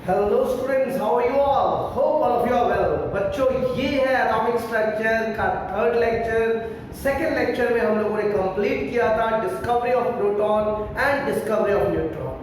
Hello students, how are you all? Hope all of you are well. बच्चों, ये है atomic structure का third lecture. Second lecture में हम लोगों ने कंप्लीट किया था discovery of proton and discovery of neutron.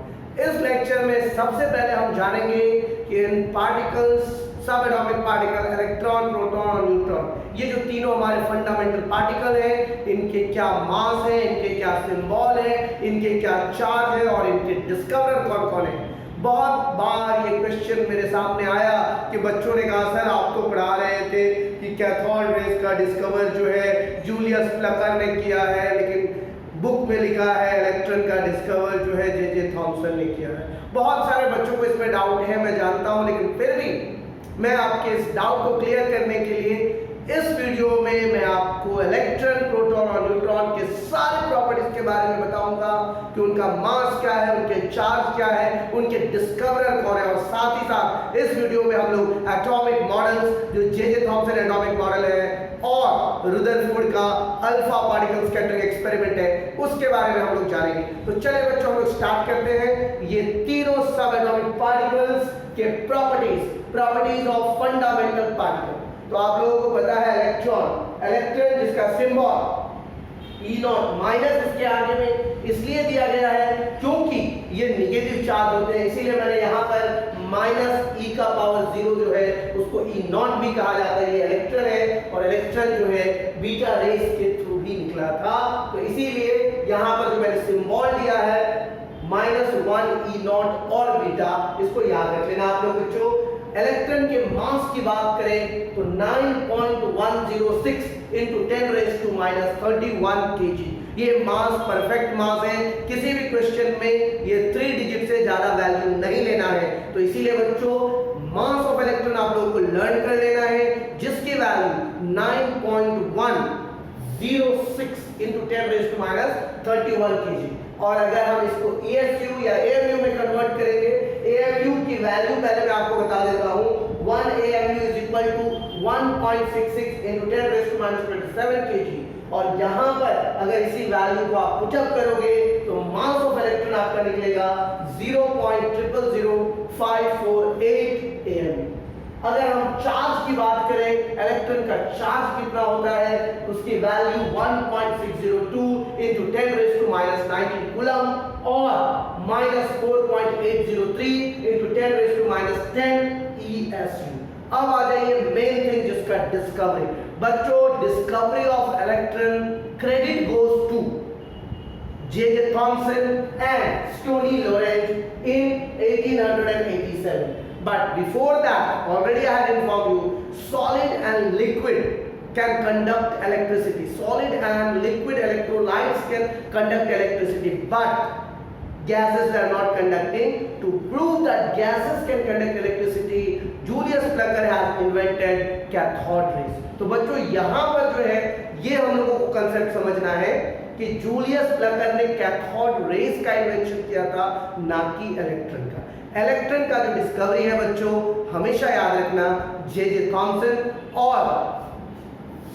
इस लेक्चर में सबसे पहले हम जानेंगे कि इन पार्टिकल्स, सब एटॉमिक पार्टिकल, इलेक्ट्रॉन, प्रोटॉन और न्यूट्रॉन, ये जो तीनों हमारे फंडामेंटल पार्टिकल हैं, इनके क्या मास है, इनके क्या सिंबल है, इनके क्या चार्ज है और इनके डिस्कवरर कौन कौन है। बहुत बार ये क्वेश्चन मेरे सामने आया कि बच्चों ने कहा सर आप तो पढ़ा रहे थे कि कैथोड रेज का डिस्कवर जो है जूलियस प्लकर ने किया है, लेकिन बुक में लिखा है इलेक्ट्रॉन का डिस्कवर जो है जे थॉमसन ने किया है। बहुत सारे बच्चों को इसमें डाउट है, मैं जानता हूं, लेकिन फिर भी मैं आपके इस डाउट को क्लियर करने के लिए इस वीडियो में मैं आपको इलेक्ट्रॉन, प्रोटॉन और न्यूट्रॉन के सारे प्रॉपर्टीज के बारे में बताऊंगा कि उनका मास क्या है, उनके चार्ज क्या है, उनके डिस्कवरर कौन है, और साथ ही साथ इस वीडियो में हम लोग एटॉमिक मॉडल्स, जो जे थॉमसन एटॉमिक मॉडल है और रुदरफोर्ड का अल्फा पार्टिकल स्कैटरिंग एक्सपेरिमेंट है, उसके बारे में हम लोग जानेंगे। तो चलिए बच्चों, हम लोग स्टार्ट करते हैं। ये तीनों सब एटॉमिक पार्टिकल्स के प्रॉपर्टीज ऑफ फंडामेंटल पार्टिकल। तो आप लोगों को पता है इलेक्ट्रॉन जिसका सिंबल E0 माइनस इसके आगे में इसलिए दिया गया है क्योंकि ये नेगेटिव चार्ज होते हैं, इसीलिए मैंने यहाँ पर माइनस E का पावर 0 जो है उसको E0 भी कहा जाता है। ये इलेक्ट्रॉन है और इलेक्ट्रॉन जो है बीटा रेस के थ्रू ही निकला था, तो इसीलिए यहाँ पर जो मैंने सिंबल दिया है -1 E0 और बीटा, इसको याद रख लेना आप लोग बच्चों। इलेक्ट्रॉन के मास की बात करें तो 9.106 into 10⁻31 kg, ये मास परफेक्ट मास है। किसी भी क्वेश्चन में ये 3 डिजिट से ज्यादा वैल्यू नहीं लेना है, तो इसीलिए बच्चों मास ऑफ इलेक्ट्रॉन आप लोगों को लर्न कर लेना है, जिसकी वैल्यू 9.106 into 10⁻31 kg। और अगर हम इसको ASU या AMU में कन्वर्ट करेंगे, AMU की वैल्यू पहले मैं आपको बता देता हूं, 1 AMU is equal to 1.66 into 10⁻27 kg। और यहाँ पर अगर इसी वैल्यू को आप पुटअप करोगे तो मास ऑफ इलेक्ट्रॉन आपका निकलेगा 0.000548 AMU। अगर हम चार्ज की बात करें, इलेक्ट्रॉन का चार्ज कितना होता है, उसकी वैल्यू 1.602 into 10⁻19 कूलम और -4.803 into 10⁻10 ESU। अब आ जाइए मेन थिंग जिसका डिस्कवरी। बच्चों, discovery of electron credit goes to J Thomson and Stoney Lorentz in 1887। But before that, already I had informed you, solid and liquid can conduct electricity. Solid and liquid electrolytes can conduct electricity, but gases are not conducting. To prove that gases can conduct electricity, Julius Plummer has invented cathode rays. तो बच्चों यहाँ पर जो है ये हम लोगों को कंसेप्ट समझना है कि जूलियस प्लमर ने कैथोड रेज का इन्वेंशन किया था, ना कि इलेक्ट्रॉन का। इलेक्ट्रॉन का जो डिस्कवरी है बच्चों, हमेशा याद रखना जे थॉमसन और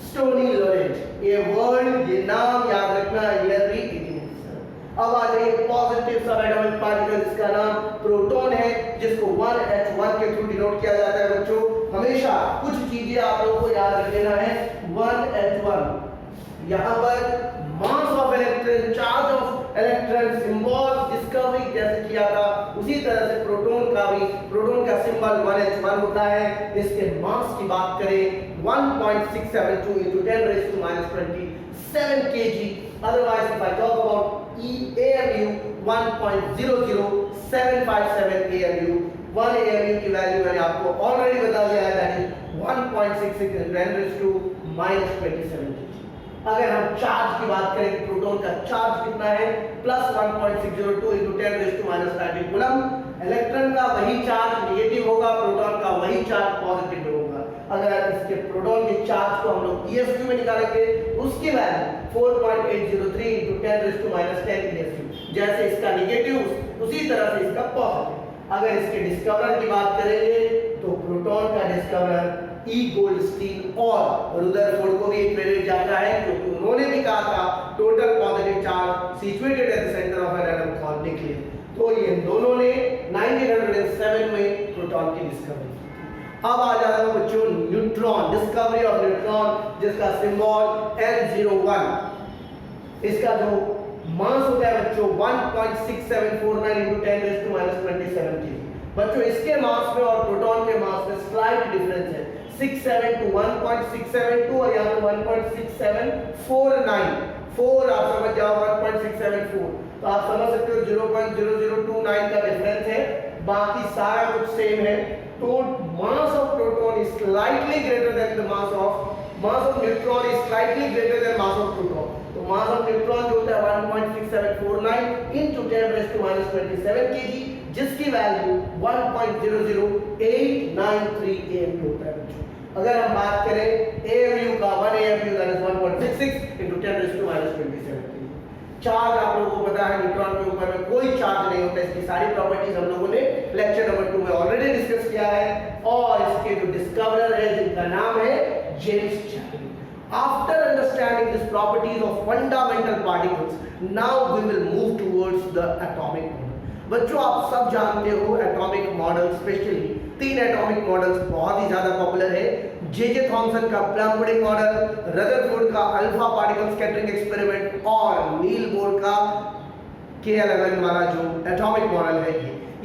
स्टोनी लोरेंज, ये वर्ड, ये नाम याद रखना, ईयर 1887। अब आ जाइए पॉजिटिव सब एटॉमिक पार्टिकल, जिसका नाम प्रोटॉन है, जिसको 1H1 के थ्रू डिनोट किया जाता है। बच्चों हमेशा कुछ चीजें आप लोगों को याद रख लेना है। 1H1 यहाँ पर mass of electron, charge of electron, symbol discovery जैसे किया था, उसी तरह से प्रोटॉन का भी, प्रोटॉन का सिंबल 1H1 होता है। इसके मास की बात करें 1.672 into 10⁻27 kg। otherwise if I talk about AMU 1.00757 AMU। 1 AMU की वैल्यू मैंने आपको ऑलरेडी बता दिया है, दैट इज 1.66 into 10⁻27 kg। अगर हम चार्ज की बात करें कि प्रोटॉन का चार्ज कितना है, +1.602 into 10⁻19 कूलम। इलेक्ट्रॉन का वही चार्ज नेगेटिव होगा, प्रोटॉन का वही चार्ज पॉजिटिव होगा। अगर इसके प्रोटॉन के चार्ज को हम लोग ESU में निकालेंगे, उसकी वैल्यू 4.803 into 10⁻10 ESU। जैसे इसका नेगेटिव उसी तरह से इसका पॉजिटिव। अगर इसके डिस्कवरर की बात करेंगे तो प्रोटॉन का डिस्कवरर E गोल्डस्टीन और रुदरफोर्ड को भी एक क्रेडिट जाता है, क्योंकि उन्होंने भी कहा था total positive charge situated at the centre of an atom called nucleus. तो ये दोनों ने 1907 में प्रोटॉन की डिस्कवरी की थी। अब आ जाता है बच्चों न्यूट्रॉन, डिस्कवरी ऑफ न्यूट्रॉन जिसका सिंबल N01। इसका जो मास होता है बच्चों 1.6749 × 10⁻27 kg। बच्चों इसके मास में और प्रोटॉन के मास में स्लाइट डिफरेंस है, 672 1.672 और यहाँ पे 1.6749, 4 आप समझ जाओ 1.674, तो आप समझ सकते हो 0.0029 का डिफरेंस है, बाकी सारा कुछ सेम है। तो mass of proton is slightly greater than the mass of neutron is slightly greater then mass of proton. तो मास ऑफ न्यूट्रॉन जो होता है 1.6749 × 10⁻27 kg, जिसकी वैल्यू 1.00893 AMU होता है बच्चों। अगर हम बात करें AMU का, 1 AMU that is 1.66 × 10⁻27 kg। Charge आप लोगों को पता है न्यूट्रॉन के ऊपर में कोई चार्ज नहीं होता, इसकी सारी प्रॉपर्टीज हम लोगों ने लेक्चर नंबर 2 में ऑलरेडी डिस्कस किया है। और इसके जो डिस्कवरर है जिनका नाम है James Chaplin. After understanding these properties of fundamental particles, now we will move towards the atomic model. बच्चों आप सब जानते हो atomic model, specially 3 atomic models बहुत ही ज्यादा पॉपुलर है। जे थॉमसन का प्लम पुडिंग मॉडल, रदरफोर्ड का अल्फा पार्टिकल स्कैटरिंग एक्सपेरिमेंट और नील बोर का K11 वाला जो एटॉमिक मॉडल है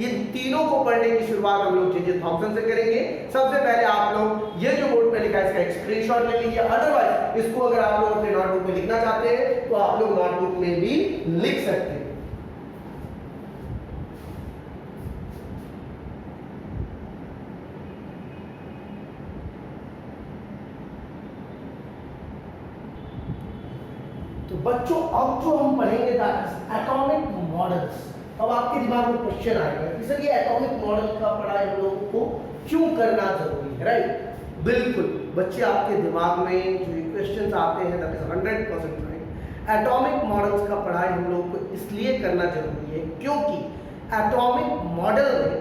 ये तीनों को पढ़ने की शुरुआत हम लोग जे थॉमसन से करेंगे। सबसे पहले आप लोग ये जो बोर्ड पे लिखा है इसका एक स्क्रीनशॉट ले लीजिए, अदरवाइज इसको अगर आप लोग अपने नोटबुक में लिखना चाहते हैं तो आप लोग नोटबुक में भी लिख सकते हैं। तो बच्चों अब जो हम पढ़ेंगे एटॉमिक मॉडल्स। अब आपके दिमाग में क्वेश्चन आएगा कि सर ये एटॉमिक मॉडल का पढ़ाई हम लोगों को क्यों करना जरूरी है, राइट? बिल्कुल बच्चे, आपके दिमाग में जो क्वेश्चंस आते हैं that is 100% right. Atomic models का पढ़ाई हम लोगों को इसलिए करना जरूरी है क्योंकि एटॉमिक मॉडल में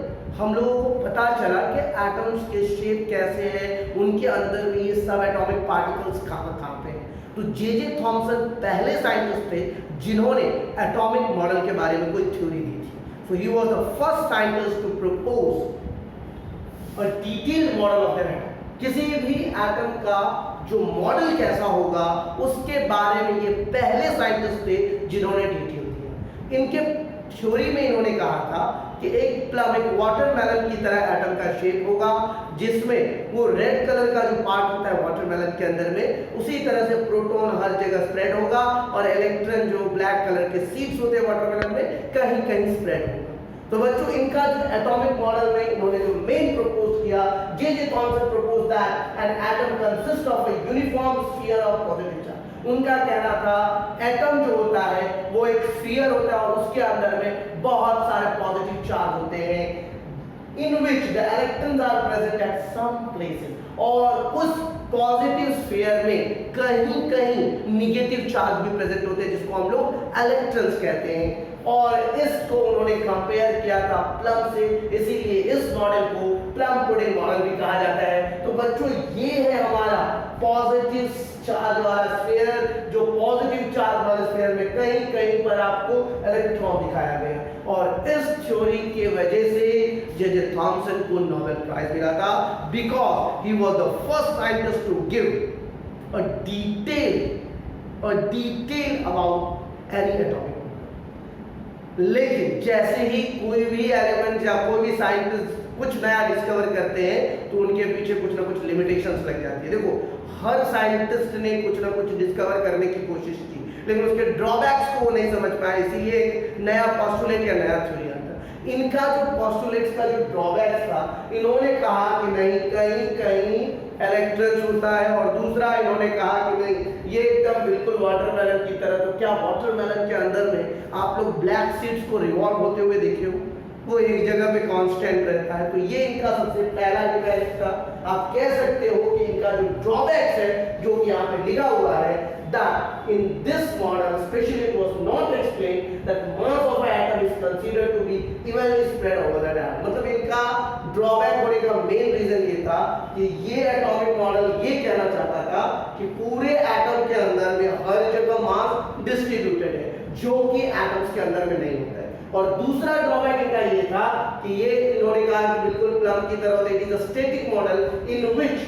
हम लोगों को पता चला कि एटम्स के शेप कैसे हैं, उनके अंदर में ये सब एटॉमिक पार्टिकल्स कहाँ कहाँ पे हैं। तो जे थॉमसन पहले साइंटिस्ट थे जिन्होंने एटॉमिक मॉडल के बारे में कोई थ्योरी दी थी। So he was the first scientist to propose a detailed model of an atom. किसी भी एटम का जो मॉडल कैसा होगा उसके बारे में ये पहले साइंटिस्ट थे जिन्होंने डिटेल दिया। इनके थ्योरी में इन्होंने कहा था कि एक प्लम, एक वाटरमेलन की तरह एटम का शेप होगा, जिसमें वो रेड कलर का जो पार्ट होता है वाटरमेलन के अंदर में, उसी तरह से प्रोटॉन हर जगह स्प्रेड होगा और इलेक्ट्रॉन जो ब्लैक कलर के सीड्स होते हैं वाटरमेलन में कहीं कहीं स्प्रेड होगा। तो बच्चों इनका जो एटॉमिक मॉडल में इन्होंने जो मेन प्रपोज किया, J Thomson propose that an atom consist of a uniform sphere of positive charge. उनका कहना था एटम जो होता है वो एक स्फीयर होता है और उसके अंदर में बहुत सारे पॉजिटिव चार्ज होते हैं, in which the electrons are present at some places, और उस पॉजिटिव स्फीयर में कहीं कहीं नेगेटिव चार्ज भी प्रेजेंट होते हैं जिसको हम लोग इलेक्ट्रॉन्स कहते हैं। और इसको उन्होंने कंपेयर किया था प्लम से, इसीलिए इस मॉडल को प्लम पुडिंग मॉडल भी कहा जाता है। तो बच्चों ये है हमारा पॉजिटिव चार्ज वाला स्फीयर, जो पॉजिटिव चार्ज वाले स्फीयर में कहीं कहीं पर आपको इलेक्ट्रॉन दिखाया गया। और इस थ्योरी के वजह से जे थॉमसन को नोबेल प्राइज मिला था, because he was the first scientist to give a detail about any atomic. लेकिन जैसे ही कोई भी एलिमेंट या कोई भी साइंटिस्ट कुछ नया डिस्कवर करते हैं तो उनके पीछे कुछ ना कुछ लिमिटेशंस लग जाती है। देखो हर साइंटिस्ट ने कुछ ना कुछ डिस्कवर करने की कोशिश की, लेकिन उसके ड्रॉबैक्स को नहीं समझ पाए, इसीलिए एक नया पोस्टुलेट या नया थ्योरी आता। इनका जो पोस्टुलेट्स का जो ड्रॉबैक्स था, इन्होंने कहा कि नहीं कहीं कहीं इलेक्ट्रॉन होता है, और दूसरा इन्होंने कहा कि नहीं ये एकदम बिल्कुल वाटरमेलन की तरह। तो क्या वाटरमेलन के अंदर में आप लोग ब्लैक सीड्स को रिवॉल्व होते हुए देखे हो? वो एक जगह पे कांस्टेंट रहता है। तो ये इनका सबसे पहला डिफेक्ट था। आप कह सकते हो कि इनका जो ड्रॉबैक्स है जो कि यहाँ पे लिखा हुआ है, that in this model especially it was not explained that mass of an atom is considered to be evenly spread over the atom। मतलब इनका ड्रॉबैक होने का मेन रीजन ये था कि ये एटॉमिक मॉडल ये कहना चाहता था कि पूरे एटम के अंदर में हर जगह मास डिस्ट्रीब्यूटेड है, जो कि एटम्स के अंदर में नहीं होता है। और दूसरा ड्रॉबैक इनका ये था कि ये इन्होंने कहा कि बिल्कुल प्लम की तरह it is a static model in which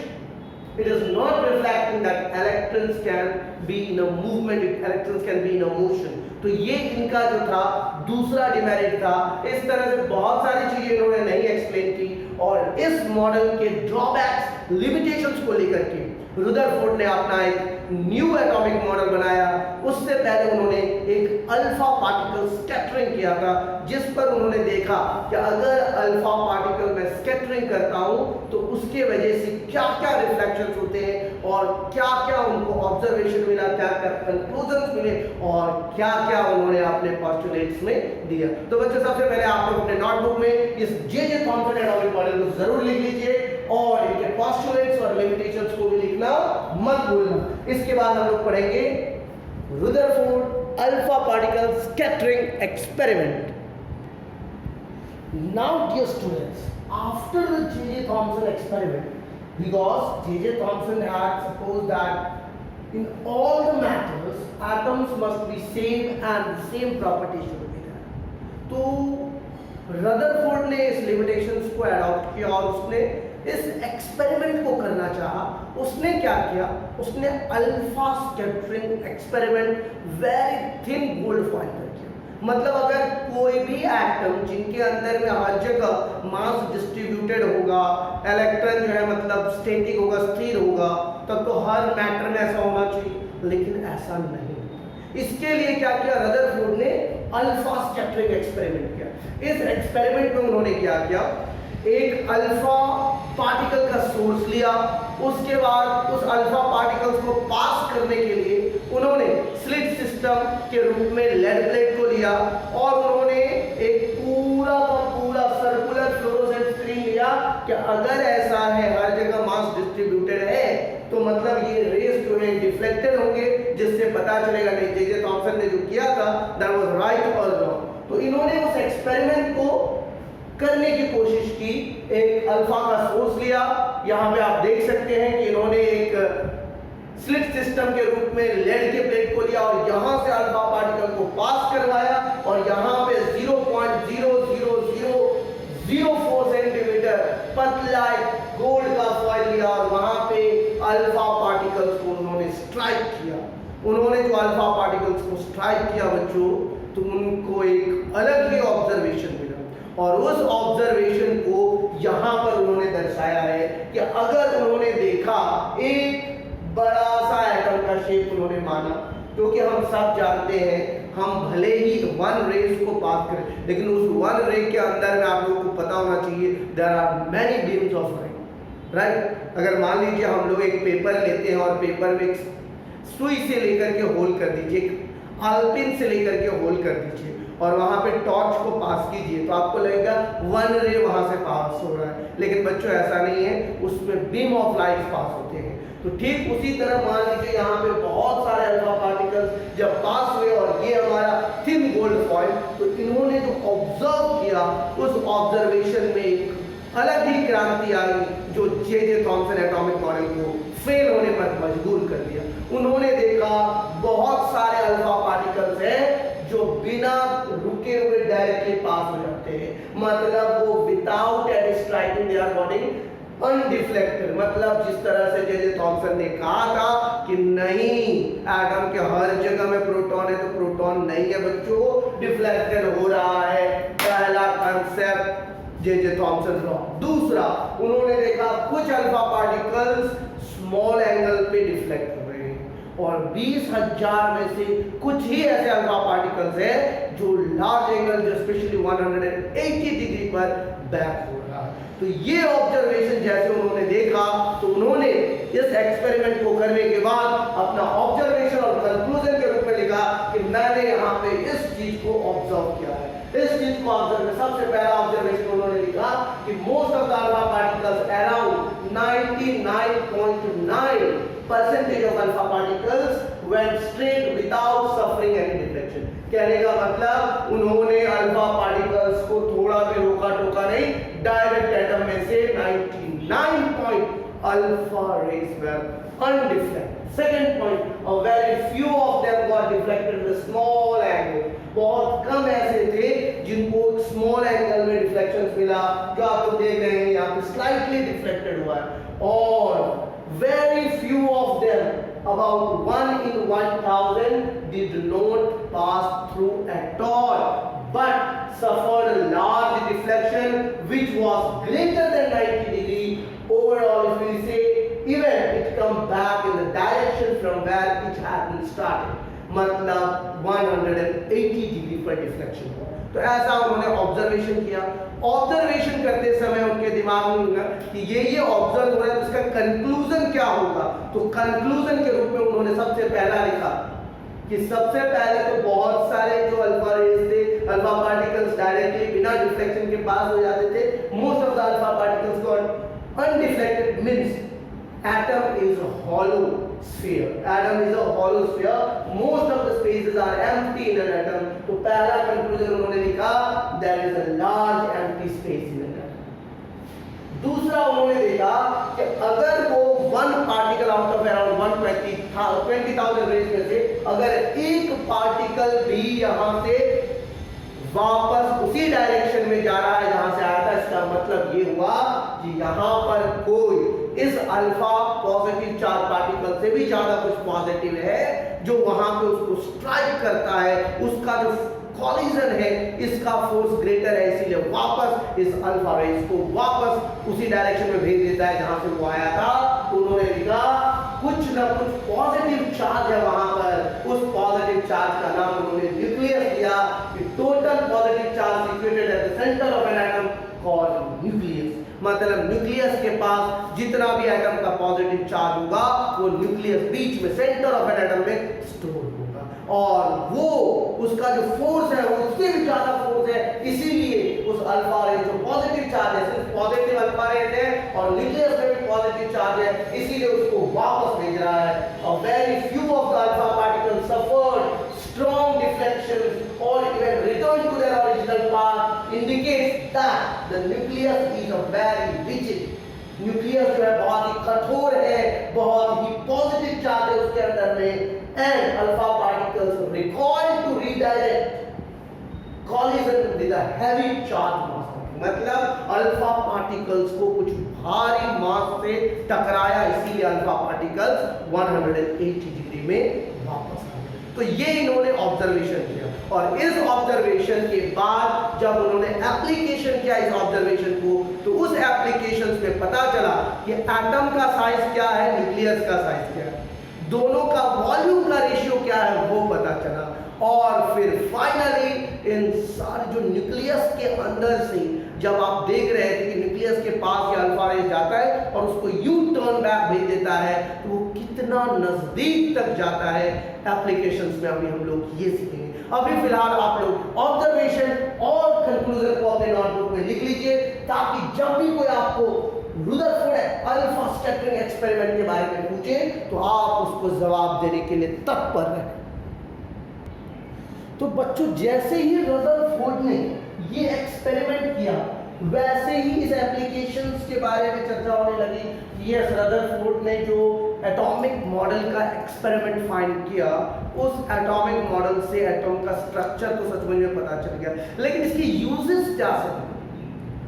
it is not reflecting that electrons can be in a movement, electrons can be in a motion. तो ये इनका जो था दूसरा डिमेरिट था। इस तरह से बहुत सारी चीजें इन्होंने नहीं एक्सप्लेन की और इस मॉडल के ड्रॉबैक्स लिमिटेशंस को लेकर के रुदरफोर्ड ने अपना एक न्यू एटॉमिक मॉडल बनाया। उससे पहले उन्होंने एक अल्फा पार्टिकल स्कैटरिंग किया था, जिस पर उन्होंने देखा कि अगर अल्फा पार्टिकल में स्कैटरिंग करता हूं तो उसके वजह से क्या क्या रिफ्लेक्शंस होते हैं और क्या क्या उनको ऑब्जर्वेशन मिला, क्या क्या कंक्लूजन्स मिले और क्या क्या उन्होंने अपने पोस्टुलेट्स में दिया। तो बच्चों सबसे पहले आप लोग अपने नोटबुक में इस जे थॉमसन एटॉमिक मॉडल को जरूर लिख लीजिए और इनके पोस्टुलेट्स और लिमिटेशंस को भी लिखना मत भूलना। इसके बाद हम लोग पढ़ेंगे Rutherford alpha particle scattering experiment. Now dear students, after the J.J. Thomson experiment, because J.J. Thomson had supposed that in all the matters atoms must be same and the same properties should be there, तो Rutherford ने इस limitations को adopt किया और उसने इस experiment को करना चाहा। उसने क्या किया, उसने alpha scattering experiment very thin gold foil पर किया। मतलब अगर कोई भी एटम जिनके अंदर में हर जगह मास डिस्ट्रीब्यूटेड होगा, इलेक्ट्रॉन जो है मतलब स्टैटिक होगा, स्थिर होगा, तब तो हर मैटर में ऐसा होना चाहिए, लेकिन ऐसा नहीं। इसके लिए क्या किया, रदरफोर्ड ने अल्फा स्कैटरिंग एक्सपेरिमेंट किया। इस एक्सपेरिमेंट में उन्होंने क्या किया, एक अल्फा पार्टिकल का सोर्स लिया, उसके बाद उस अल्फा पार्टिकल्स को पास करने के लिए उन्होंने स्लिट सिस्टम के रूप में लेड प्लेट को लिया और उन्होंने एक पूरा का पूरा सर्कुलर फ्लोरोसेंट स्क्रीन लिया कि अगर ऐसा है हर जगह मास डिस्ट्रीब्यूटेड है तो मतलब ये रेस जो है डिफ्लेक्टेड होंगे, जिससे पता चलेगा नहीं जे.जे. थॉमसन ने जो किया था दैट वाज राइट और रॉन्ग। तो इन्होंने उस एक्सपेरिमेंट को करने की कोशिश की। एक अल्फा का सोर्स लिया, यहाँ पे आप देख सकते हैं कि इन्होंने एक स्लिट सिस्टम के रूप में लेड के प्लेट को लिया और यहाँ से अल्फा पार्टिकल को पास करवाया और यहाँ पे 0.00004 सेंटीमीटर पतला गोल्ड का फॉइल लिया और वहां पे अल्फा पार्टिकल्स को उन्होंने स्ट्राइक किया। उन्होंने जो अल्फा पार्टिकल्स को स्ट्राइक किया बच्चों, तो उनको एक अलग ही ऑब्जर्वेशन मिला और उस ऑब्जर्वेशन को यहाँ पर उन्होंने दर्शाया है कि अगर उन्होंने देखा एक बड़ा सा एटम का शेप उन्होंने माना, क्योंकि हम सब जानते हैं हम भले ही वन रेस को पास करें लेकिन उस वन रे के अंदर में आप लोगों को पता होना चाहिए there are many beams of light, right. अगर मान लीजिए हम लोग एक पेपर लेते हैं और पेपर में सुई से लेकर के होल कर दीजिए, आलपिन से लेकर के होल कर दीजिए और वहां पे टॉर्च को पास कीजिए तो आपको लगेगा वन रे वहां से पास हो रहा है, लेकिन बच्चों ऐसा नहीं है, उसमें बीम ऑफ लाइट पास होते हैं। तो ठीक उसी तरह मान लीजिए यहाँ पे बहुत सारे अल्फा पार्टिकल्स जब पास हुए और ये हमारा थिन गोल्ड फॉइल, तो इन्होंने जो ऑब्जर्व किया उस ऑब्जर्वेशन में एक अलग ही क्रांति आई जो जे.जे. थॉमसन एटॉमिक मॉडल को फेल होने पर मजबूर कर दिया। उन्होंने देखा बहुत सारे अल्फा पार्टिकल्स हैं जो बिना रुके हुए डायरेक्टली पास हो जाते हैं, मतलब वो without any striking they our body undeflected. मतलब जिस तरह से जे.जे. थॉमसन ने कहा था कि नहीं एटम के हर जगह में प्रोटॉन है, तो प्रोटॉन नहीं है बच्चों, डिफ्लेक्टेड हो रहा है। पहला कंसेप्ट जे.जे. Thompson law. दूसरा, उन्होंने देखा कुछ अल्फा पार्टिकल्स स्मॉल एंगल पे डिफ्लेक्ट हो रहे हैं और 20,000 में से कुछ ही ऐसे अल्फा पार्टिकल्स हैं जो लार्ज एंगल, जो स्पेशली 180 डिग्री पर बैक हो रहा है। तो ये ऑब्जर्वेशन जैसे उन्होंने देखा तो उन्होंने इस एक्सपेरिमेंट को करने के बाद अपना ऑब्जर्वेशन और कंक्लूजन के रूप में लिखा कि मैंने यहाँ पे इस चीज को ऑब्जर्व किया है। इस चीज को ऑब्जर्व, सबसे पहला ऑब्जर्वेशन उन्होंने लिखा कि most of the alpha particles around 99.9% of alpha particles went straight without suffering any deflection। कहने का मतलब उन्होंने अल्फा पार्टिकल्स को थोड़ा भी रोका टोका नहीं, डायरेक्ट एटम में से 99 point alpha rays were undeflected। Second point, a very few of them got deflected with a small angle। बहुत कम ऐसे थे जिनको स्मॉल एंगल में रिफ्लेक्शन मिला, जो आप लोग देख रहे हैं यहाँ पे स्लाइटली डिफ्लेक्टेड हुआ है, और very few of them, about 1 in 1000, did not pass through at all, but suffered a large deflection which was greater than 90 degree. Overall, if we say, even it come back in the direction from where it had been started, मतलब 180 degree पर deflection हुआ। तो ऐसा उन्होंने observation किया। Observation करते समय उनके दिमाग में होगा कि ये ऑब्जर्व हो रहा है, तो इसका कंक्लूजन क्या होगा। तो कंक्लूजन के रूप में उन्होंने सबसे पहला लिखा कि सबसे पहले तो बहुत सारे जो अल्फा रेज थे, अल्फा पार्टिकल्स डायरेक्टली बिना डिफ्लेक्शन के पास हो जाते थे। Most of the alpha particles got undeflected, means atom is a hollow sphere. Atom is a hollow sphere. Most of the spaces are empty in an atom. तो पहला conclusion उन्होंने लिखा, there is a large empty space in an atom. दूसरा उन्होंने देखा कि अगर वो one particle out of around 120,000 raise में से अगर एक पार्टिकल भी यहाँ से वापस उसी डायरेक्शन में जा रहा है जहां से आया था, इसका मतलब ये हुआ कि यहाँ पर कोई इस अल्फा पॉजिटिव चार्ज पार्टिकल से भी ज्यादा कुछ पॉजिटिव है जो वहां पे उसको स्ट्राइक करता है, उसका जो कॉलिजन है इसका फोर्स ग्रेटर है, इसीलिए वापस इस अल्फा रेज को वापस उसी डायरेक्शन में भेज देता है जहां से वो आया था। तो उन्होंने लिखा कुछ ना कुछ पॉजिटिव चार्ज है वहां पर, उस पॉजिटिव चार्ज का नाम उन्होंने न्यूक्लियस दिया कि total positive charge situated at the centre of an atom called nucleus. मतलब न्यूक्लियस के पास जितना भी एटम का पॉजिटिव चार्ज होगा वो न्यूक्लियस बीच में सेंटर ऑफ एन एटम में स्टोर होगा, और वो उसका जो फोर्स है वो उससे भी ज्यादा फोर्स है, इसीलिए उस अल्फा रेज जो पॉजिटिव चार्ज है, सिर्फ पॉजिटिव अल्फा रेज है और न्यूक्लियस में भी पॉजिटिव चार्ज है, इसीलिए उसको वापस भेज रहा है। और very few of the alpha particles suffered strong deflections or even return to their original path, indicates that the nucleus is a very rigid. Nucleus जो है बहुत ही कठोर है, बहुत ही पॉजिटिव चार्ज है उसके अंदर में, and alpha particles recoil to redirect collision with a heavy charge mass. मतलब अल्फा पार्टिकल्स को कुछ भारी मास से टकराया, इसीलिए अल्फा पार्टिकल्स 180 डिग्री में वापस आ गए। तो ये इन्होंने ऑब्जर्वेशन किया, और इस ऑब्जर्वेशन के बाद जब उन्होंने एप्लीकेशन किया इस ऑब्जर्वेशन को, तो उस एप्लीकेशन में पता चला कि एटम का साइज क्या है, न्यूक्लियस का साइज क्या है, दोनों का वॉल्यूम का रेशियो क्या है वो पता चला। और फिर फाइनली इन सारे जो न्यूक्लियस के अंदर से जब आप देख रहे थे कि न्यूक्लियस के पास ये अल्फा रेज जाता है और उसको यू टर्न बैक भेज देता है, तो वो कितना नजदीक तक जाता है, एप्लीकेशंस में अभी हम लोग ये सीखेंगे। अभी फिलहाल आप लोग ऑब्जर्वेशन और कंक्लूजन को अपने नोटबुक में लिख लीजिए, ताकि जब भी कोई आपको रुदरफोर्ड अल्फा स्कैटरिंग एक्सपेरिमेंट के बारे में पूछे तो आप उसको जवाब देने के लिए तत्पर रहें। तो बच्चों, जैसे ही रदरफोर्ड ने ये एक्सपेरिमेंट किया, वैसे ही इस एप्लीकेशंस के बारे में चर्चा होने लगी। यस, रदरफोर्ड ने जो एटॉमिक मॉडल का एक्सपेरिमेंट फाइंड किया, उस एटॉमिक मॉडल से एटॉम का स्ट्रक्चर तो सच में पता चल गया, लेकिन इसके यूजेस क्या से,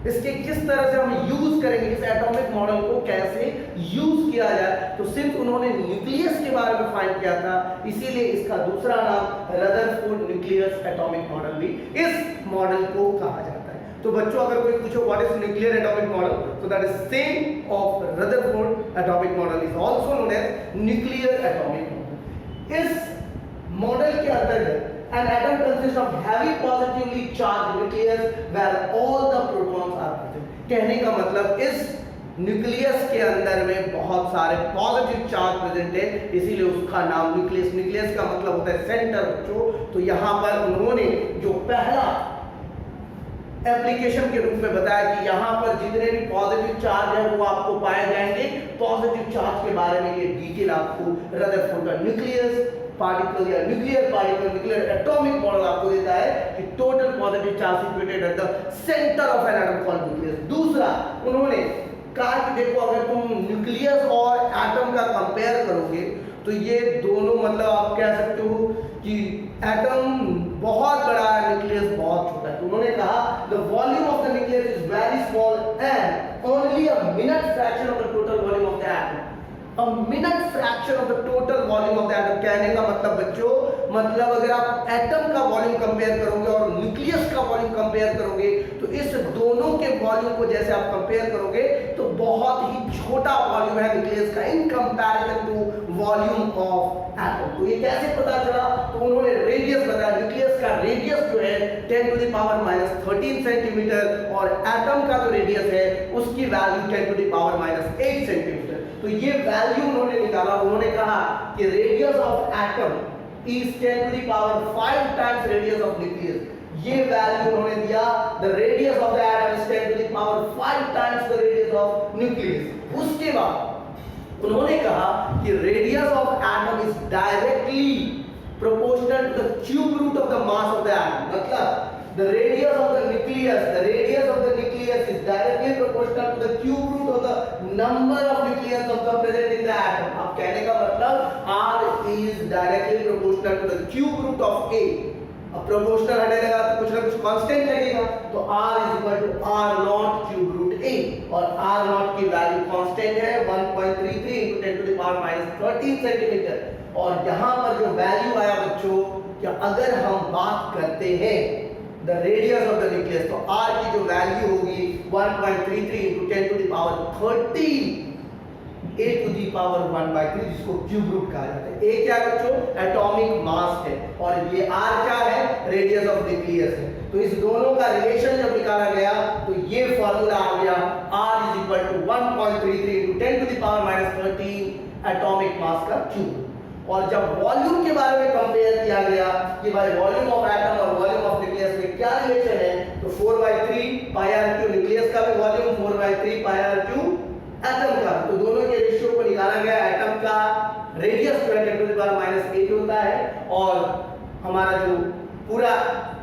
इसके किस तरह से हम यूज करेंगे, इस एटॉमिक मॉडल को कैसे यूज किया जाए। तो सिर्फ उन्होंने न्यूक्लियस के बारे में फाइंड किया था, इसीलिए इसका दूसरा नाम रदरफोर्ड न्यूक्लियस एटॉमिक मॉडल भी इस मॉडल को कहा जाता है। तो बच्चों, अगर कोई पूछो what is nuclear atomic model, तो that is same of Rutherford atomic model is also known as nuclear atomic model. इस मॉडल के अंतर्गत an atom consists of heavy positively charged nucleus where all the protons are present. कहने का मतलब इस nucleus के अंदर में बहुत सारे पॉजिटिव चार्ज प्रेजेंट है, इसीलिए उसका नाम न्यूक्लियस, न्यूक्लियस का मतलब होता है सेंटर बच्चों। तो यहाँ पर उन्होंने जो पहला एप्लीकेशन के रूप में बताया कि यहाँ पर जितने भी पॉजिटिव चार्ज है वो आपको पाए जाएंगे। पॉजिटिव चार्ज के बारे में ये डिटेल आपको रदरफोर्ड का न्यूक्लियस पार्टिकल या nuclear particle, nuclear atomic model आपको देता है कि total positive charge situated at the centre of an atom called nucleus. दूसरा, उन्होंने कहा कि देखो, अगर तुम न्यूक्लियस और एटम का कंपेयर करोगे तो ये दोनों, मतलब आप कह सकते हो कि एटम बहुत बड़ा है, न्यूक्लियस बहुत छोटा है। तो उन्होंने कहा the volume of the nucleus is very small and only a minute fraction of the total volume of the atom. A minute fraction of the total volume of the atom। कहने का मतलब बच्चों, मतलब अगर आप एटम का volume compare करोगे और न्यूक्लियस का वॉल्यूम कंपेयर करोगे तो इस दोनों के वॉल्यूम को जैसे आप कंपेयर करोगे तो बहुत ही छोटा वॉल्यूम है न्यूक्लियस का in comparison to volume of atom. तो ये कैसे पता चला? तो उन्होंने रेडियस बताया, न्यूक्लियस का रेडियस जो है 10 to the power minus 13 centimetre और एटम का जो रेडियस है उसकी value 10 to the power minus 8 centimetre. तो ये वैल्यू उन्होंने निकाला। उन्होंने कहा कि radius of atom is 10 to the power 5 times radius of nucleus. ये वैल्यू उन्होंने दिया, the radius of the atom is 10 to the power 5 times the radius of nucleus. उसके बाद उन्होंने कहा कि radius of atom is directly proportional to the cube root of the mass of the atom. मतलब the radius of the nucleus is directly proportional to the cube root of the number of nucleons of the present in the atom। अब कहने का मतलब R is directly proportional to the cube root of A। अब proportional हटेगा तो कुछ ना कुछ कांस्टेंट लगेगा, तो R is equal to R naught cube root A और R naught की वैल्यू कांस्टेंट है 1.33 into 10 to the power minus 13 centimetre. और यहाँ पर जो वैल्यू आया बच्चों, कि अगर हम बात करते हैं the radius of the nucleus, तो R की जो वैल्यू होगी 1.33 into 10 to the power 30 a to the power 1/3, जिसको क्यूब रूट कहा जाता है। A क्या बच्चों? एटॉमिक मास है और ये R क्या है? रेडियस ऑफ न्यूक्लियस है। तो इस दोनों का रिलेशन जब निकाला गया तो ये फॉर्मूला आ गया, R is equal to 1.33 into 10 to the power minus 13 atomic mass का क्यूब। और जब वॉल्यूम के बारे में कंपेयर किया गया कि भाई वॉल्यूम ऑफ एटम और वॉल्यूम ऑफ न्यूक्लियस में क्या रिलेशन है, तो 4/3 पाई आर क्यू न्यूक्लियस का भी volume, 4/3 pi r cube atom का। तो दोनों के रेशियो को निकाला गया। एटम का radius 10 to the power minus 8 होता है और हमारा जो पूरा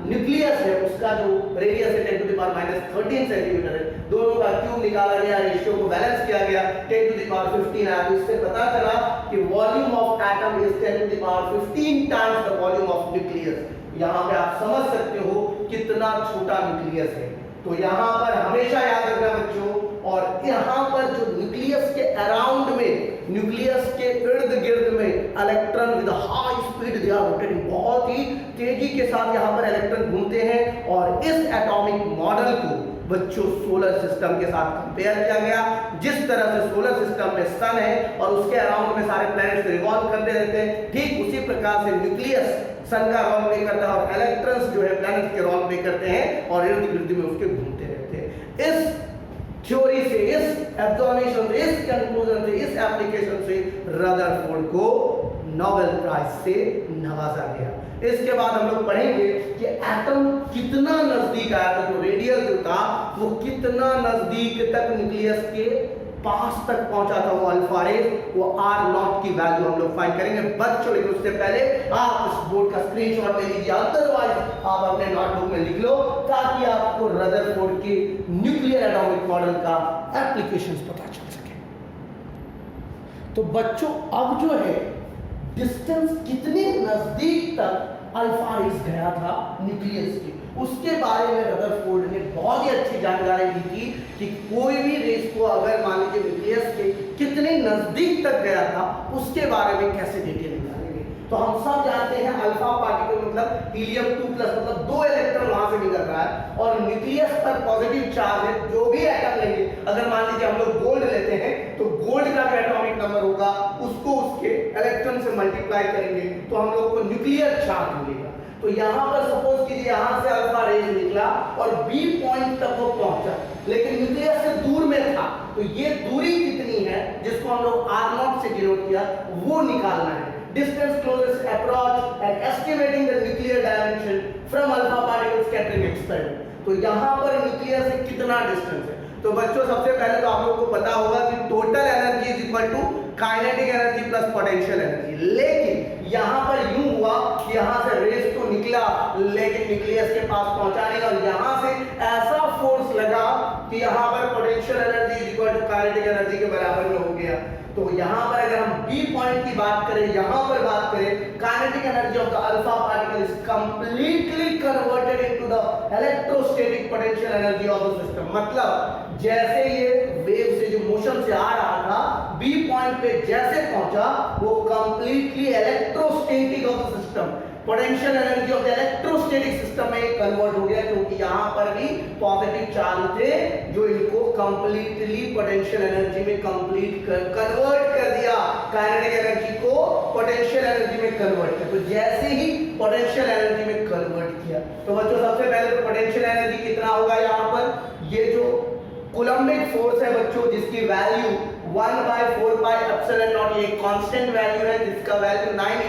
न्यूक्लियस है उसका जो रेडियस है 10 to the power minus 13 centimetre है। दोनों का क्यूब निकाला गया, रेशियो को बैलेंस किया गया, 10 टू द पावर 15 आया। तो इससे पता चला कि volume of atom is 10 to the power 15 times the volume of nucleus. यहाँ पे आप समझ सकते हो कितना छोटा न्यूक्लियस है। तो यहाँ पर हमेशा याद रखना बच्चों, और यहाँ पर जो न्यूक्लियस के अराउंड में, न्यूक्लियस के इर्द गिर्द में electron with high speed they are rotating, बहुत ही तेजी के साथ यहाँ पर इलेक्ट्रॉन घूमते हैं। और इस एटॉमिक मॉडल को बच्चों सोलर सिस्टम के साथ कंपेयर किया गया। जिस तरह से सोलर सिस्टम में सन है और उसके अराउंड में सारे प्लैनेट्स रिवॉल्व करते रहते हैं, ठीक उसी प्रकार से न्यूक्लियस सन का रोल प्ले करता है और इलेक्ट्रॉन्स जो है प्लैनेट्स के रोल प्ले करते हैं और इर्द गिर्द में उसके घूमते रहते हैं। इस थ्योरी से, इस एब्जॉर्मेशन से, इस कंक्लूजन से, इस एप्लीकेशन से रदरफोर्ड को नोबेल प्राइज से नवाजा गया। इसके बाद हम लोग पढ़ेंगे कि एटम कितना नजदीक आया था, जो रेडियस जो था वो कितना नजदीक तक न्यूक्लियस के पास तक पहुंचा था वो अल्फा रेज, वो R नॉट की वैल्यू हम लोग फाइंड करेंगे बच्चों। लेकिन उससे पहले आप इस बोर्ड का स्क्रीनशॉट ले लीजिए, अदरवाइज आप अपने नोटबुक में लिख लो ताकि आपको रदरफोर्ड के न्यूक्लियर एटॉमिक मॉडल का एप्लीकेशंस पता चल सके। तो बच्चों अब जो है डिस्टेंस कितने नजदीक तक अल्फा रेज गया था न्यूक्लियस के, उसके बारे में रदरफोर्ड ने बहुत ही अच्छी जानकारी दी थी कि कोई भी रेस को अगर मान लीजिए न्यूक्लियस के कितने नजदीक तक गया था उसके बारे में कैसे डिटेल निकालेंगे। तो हम सब जानते हैं अल्फा पार्टिकल मतलब हीलियम 2+, मतलब 2 इलेक्ट्रॉन वहां से निकल रहा है और न्यूक्लियस पर पॉजिटिव चार्ज है। जो भी एटम लेंगे, अगर मान लीजिए हम लोग गोल्ड लेते हैं तो गोल्ड का जो एटॉमिक नंबर होगा उसको उसके इलेक्ट्रॉन से मल्टीप्लाई करेंगे तो हम लोग को न्यूक्लियर चार्ज मिलेगा। तो यहाँ पर सपोज कीजिए यहाँ से अल्फा रेज निकला और बी पॉइंट तक वो पहुंचा, लेकिन न्यूक्लियस से दूर में था। तो ये दूरी कितनी है जिसको हम लोग R0 से डिनोट किया, वो निकालना है। Distance closest approach and estimating the nuclear dimension from alpha particle scattering experiment। तो यहाँ पर न्यूक्लियस से कितना डिस्टेंस है। तो बच्चों सबसे पहले तो आप लोगों को पता होगा कि total energy is equal to kinetic energy plus potential energy. लेकिन यहाँ पर यूं हुआ कि यहाँ से रेस तो निकला लेकिन न्यूक्लियस के पास पहुंचा नहीं, और यहाँ से ऐसा फोर्स लगा कि यहाँ पर potential energy is equal to kinetic energy के बराबर में हो गया। तो यहाँ पर अगर हम बी पॉइंट की बात करें, यहाँ पर बात करें, kinetic energy of the alpha particle is completely converted into the electrostatic potential energy of the system. मतलब जैसे ये वेव से जो मोशन से आ रहा था, बी पॉइंट पे जैसे पहुंचा वो completely electrostatic of the system, potential energy of the electrostatic system में कन्वर्ट हो गया, क्योंकि यहाँ पर भी पॉजिटिव चार्ज थे जो इनको कंप्लीटली पोटेंशियल एनर्जी में कन्वर्ट कर दिया, काइनेटिक एनर्जी को पोटेंशियल एनर्जी में कन्वर्ट किया। तो जैसे ही पोटेंशियल एनर्जी में कन्वर्ट किया, तो बच्चों सबसे पहले तो पोटेंशियल एनर्जी कितना होगा, यहाँ पर ये जो कूलम्बिक फोर्स है बच्चों, जिसकी वैल्यू 1/4 पाई एप्सिलॉन नॉट, ये कांस्टेंट वैल्यू है जिसका वैल्यू 9 ×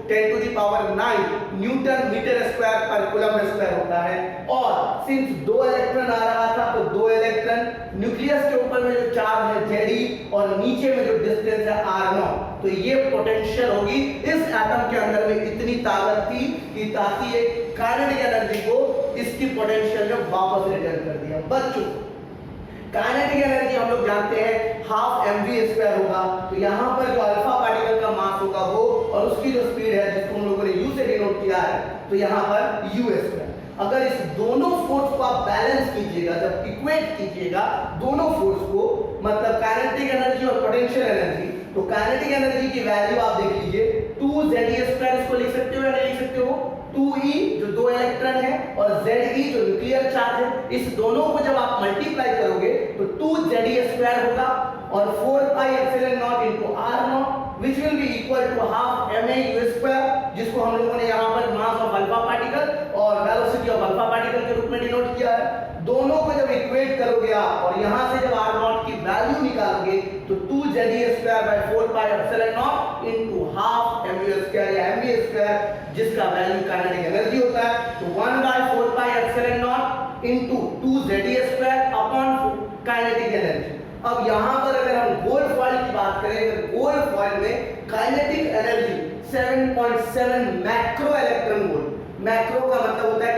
10⁹ न्यूटन मीटर स्क्वायर पर कूलम्ब स्क्वायर होता है। और सिंस 2 इलेक्ट्रॉन आ रहा था, तो 2 इलेक्ट्रॉन न्यूक्लियस के ऊपर में जो चार्ज है Ze और नीचे में जो डिस्टेंस है r0, तो ये पोटेंशियल होगी। इस एटम के अंदर में इतनी ताकत थी कि ताकि ये काइनेटिक एनर्जी को इसकी पोटेंशियल में वापस रिटर्न कर दिया। बच्चों काइनेटिक एनर्जी हम लोग जानते हैं 12 mv² होगा, तो यहाँ पर जो अल्फा पार्टिकल का मास होगा वो, और उसकी जो स्पीड है जिसको हम लोगों ने u से डिनोट किया है, तो यहाँ पर u²। अगर इस दोनों फोर्स को आप बैलेंस कीजिएगा, जब इक्वेट कीजिएगा दोनों फोर्स को, मतलब काइनेटिक एनर्जी और पोटेंशियल एनर्जी, तो काइनेटिक एनर्जी की वैल्यू आप देख लीजिए 2Ze², इसको लिख सकते हो या नहीं लिख सकते हो, 2e जो 2 इलेक्ट्रॉन है और Ze जो न्यूक्लियर चार्ज है, इस दोनों को जब आप मल्टीप्लाई करोगे तो 2Ze² होगा और 4 pi epsilon not into r0 which will be equal to half ma u², जिसको हम लोगों ने यहाँ पर मास ऑफ अल्फा पार्टिकल और वेलोसिटी ऑफ अल्फा पार्टिकल के रूप में डिनोट किया है। दोनों को जब इक्वेट करोगे आप और यहाँ से जब r0 की वैल्यू निकालोगे तो 2Ze²/4 pi epsilon not into half mu² या mv², जिसका वैल्यू काइनेटिक एनर्जी होता है, तो 1/4 pi epsilon not into 2Ze² upon kinetic energy. अब यहाँ पर अगर हम गोल्ड फॉइल की बात करें, तो गोल्ड फॉइल में kinetic energy 7.7 macro electron volt, macro का मतलब होता है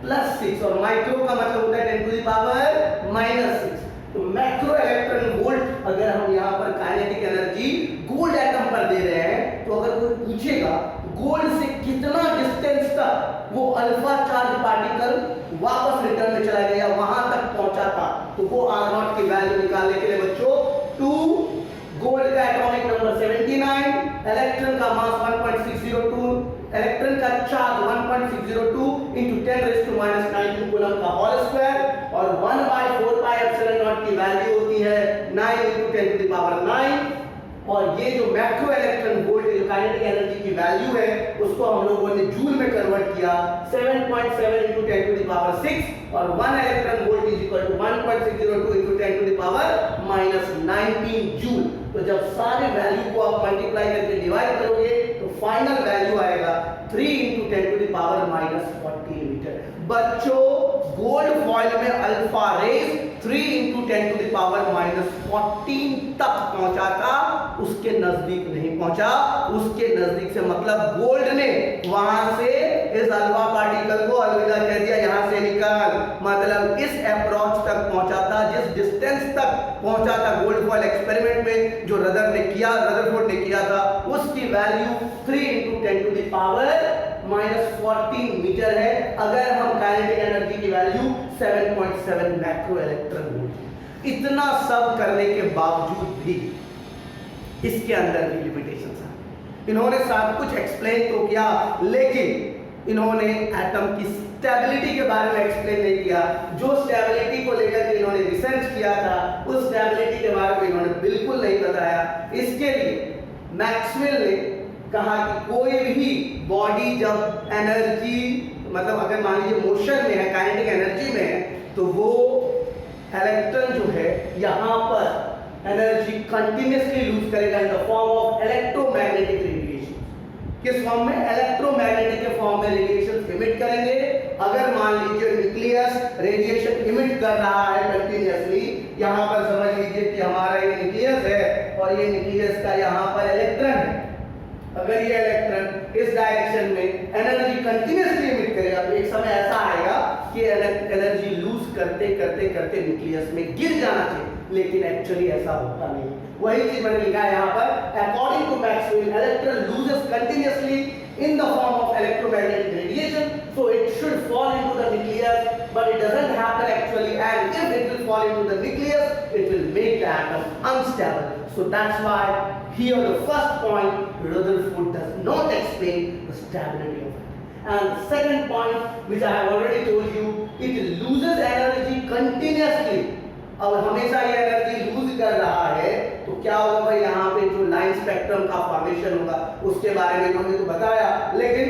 10⁻⁻6 और माइक्रो का मतलब होता है 10⁻⁻6। तो मैक्रो इलेक्ट्रॉन वोल्ट अगर हम यहाँ पर काइनेटिक एनर्जी गोल्ड एटम पर दे रहे हैं, तो अगर कोई पूछेगा गोल्ड से कितना डिस्टेंस तक वो अल्फा चार्ज पार्टिकल वापस रिटर्न में चला गया, वहां तक पहुंचा था, तो वो r0 की वैल्यू निकालने के लिए बच्चों 2, गोल्ड का एटॉमिक नंबर 79, इलेक्ट्रॉन का मास 1.602, इलेक्ट्रॉन का चार्ज 1.602 into 10⁻⁻⁹ कूलम का होल स्क्वायर, और 1/4 पाई एप्सिलॉन नॉट की वैल्यू होती है 9 × 10⁹ और ये जो मैक्रो इलेक्ट्रॉन वोल्ट जो काइनेटिक एनर्जी की वैल्यू है उसको हम लोगों ने जूल में कन्वर्ट किया 7.7 × 10⁻6 और 1 electron volt is equal to 1.602 × 10⁻19 joule. तो जब सारे वैल्यू को आप मल्टीप्लाई करके डिवाइड करोगे तो फाइनल वैल्यू आएगा 3 × 10⁻14 मीटर। बच्चों गोल्ड फॉइल में अल्फा रेज 3 × 10⁻14 तक पहुंचा था, उसके नजदीक नहीं पहुंचा। उसके नजदीक से मतलब गोल्ड ने वहां से इस अल्फा पार्टिकल को अलविदा कह दिया, यहां से निकाल, मतलब इस अप्रोच तक पहुंचा था, जिस डिस्टेंस तक पहुंचा था गोल्ड फॉइल एक्सपेरिमेंट में जो रदरफोर्ड ने किया था, उसकी वैल्यू 3 × 10⁻14 मीटर है। अगर हम काइनेटिक एनर्जी की वैल्यू 7.7 मैक्रो इलेक्ट्रॉन वोल्ट। इतना सब करने के बावजूद भी इसके अंदर भी लिमिटेशंस हैं। इन्होंने सब कुछ एक्सप्लेन तो किया, लेकिन इन्होंने एटम की स्टेबिलिटी के बारे में एक्सप्लेन नहीं किया। जो स्टेबिलिटी को लेकर के इन्होंने रिसर्च किया था, उस स्टेबिलिटी के बारे में इन्होंने बिल्कुल नहीं बताया। इसके लिए मैक्सवेल ने कहा कि कोई भी बॉडी जब एनर्जी, मतलब अगर मान लीजिए मोशन में है, काइनेटिक एनर्जी में है, तो वो इलेक्ट्रॉन जो है यहाँ पर एनर्जी कंटिन्यूअसली लूज करेगा in the form of electromagnetic radiation. किस फॉर्म में? इलेक्ट्रोमैग्नेटिक के फॉर्म में रेडिएशन इमिट करेंगे। अगर मान लीजिए न्यूक्लियस रेडिएशन इमिट कर रहा है कंटिन्यूअसली, यहाँ पर समझ लीजिए कि हमारा ये न्यूक्लियस है और ये न्यूक्लियस का यहाँ पर इलेक्ट्रॉन है। अगर ये इलेक्ट्रॉन इस डायरेक्शन में एनर्जी कंटिन्यूअसली इमिट करेगा, तो एक समय ऐसा आएगा कि एनर्जी लूज करते करते करते न्यूक्लियस में गिर जाना चाहिए, लेकिन एक्चुअली ऐसा होता नहीं। वही चीज मैंने लिखा है यहाँ पर, according to Maxwell electron loses continuously in the form of electromagnetic radiation, so it should fall into the nucleus, but it doesn't happen actually, and if it will fall into the nucleus, it will make the atom unstable. So that's why here the first point, Rutherford does not explain the stability of it. And the second point, which I have already told you, it loses energy continuously. अब हमेशा ये energy lose कर रहा है तो क्या होगा भाई, यहाँ पे जो लाइन स्पेक्ट्रम का फॉर्मेशन होगा उसके बारे में हमने तो बताया, लेकिन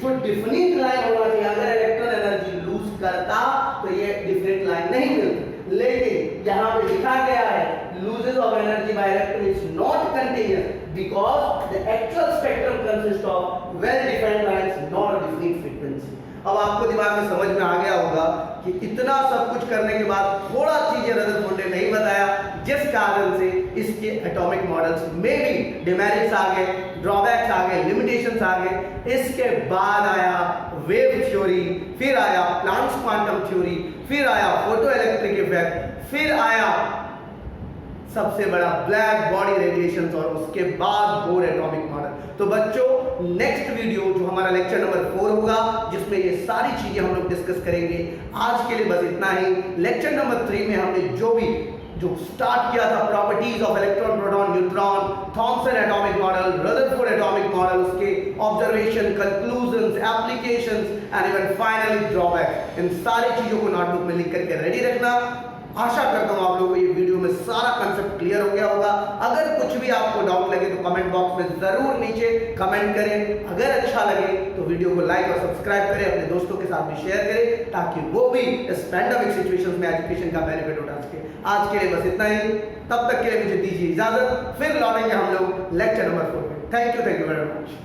जो डिफिनिट लाइन होना चाहिए, अगर इलेक्ट्रॉन एनर्जी लूज करता तो ये डिफिनिट लाइन नहीं मिलती, लेकिन यहाँ पे लिखा गया है losses of energy by electron is not continuous because the actual spectrum consists of well defined lines, not a definite frequency. अब आपको दिमाग में समझ में आ गया होगा कि इतना सब कुछ करने के बाद थोड़ा चीजें रदरफोर्ड ने नहीं बताया, जिस कारण से इसके एटॉमिक मॉडल्स में भी डिमेरिट्स आ गए, ड्रॉबैक्स आ गए, लिमिटेशंस आ गए। इसके बाद आया वेव थ्योरी, फिर आया प्लांक्स क्वांटम थ्योरी, फिर आया फोटो इलेक्ट्रिक इफेक्ट, फिर आया सबसे बड़ा ब्लैक बॉडी रेडिएशंस, और उसके बाद बोर एटॉमिक मॉडल। तो बच्चों, नेक्स्ट वीडियो जो हमारा लेक्चर नंबर 4 होगा, जिसमें ये सारी चीजें हम लोग डिस्कस करेंगे। आज के लिए बस इतना ही। लेक्चर नंबर 3 में हमने जो स्टार्ट किया था, properties of electron, proton, neutron, Thomson atomic model, Rutherford atomic model, उसके observation, conclusions, applications and even finally drawback, इन सारी चीजों को नोटबुक में लिख करके रेडी रखना। आशा करता हूं आप लोगों को ये वीडियो में सारा कंसेप्ट क्लियर हो गया होगा। अगर कुछ भी आपको डाउट लगे तो कमेंट बॉक्स में जरूर नीचे कमेंट करें। अगर अच्छा लगे तो वीडियो को लाइक और सब्सक्राइब करें, अपने दोस्तों के साथ भी शेयर करें, ताकि वो भी इस पैंडेमिक सिचुएशंस में एजुकेशन का बेनिफिट उठा सके। आज के लिए बस इतना ही, तब तक के लिए मुझे दीजिए इजाजत, फिर लौटेंगे हम लोग लेक्चर नंबर 4 में। Thank you very much.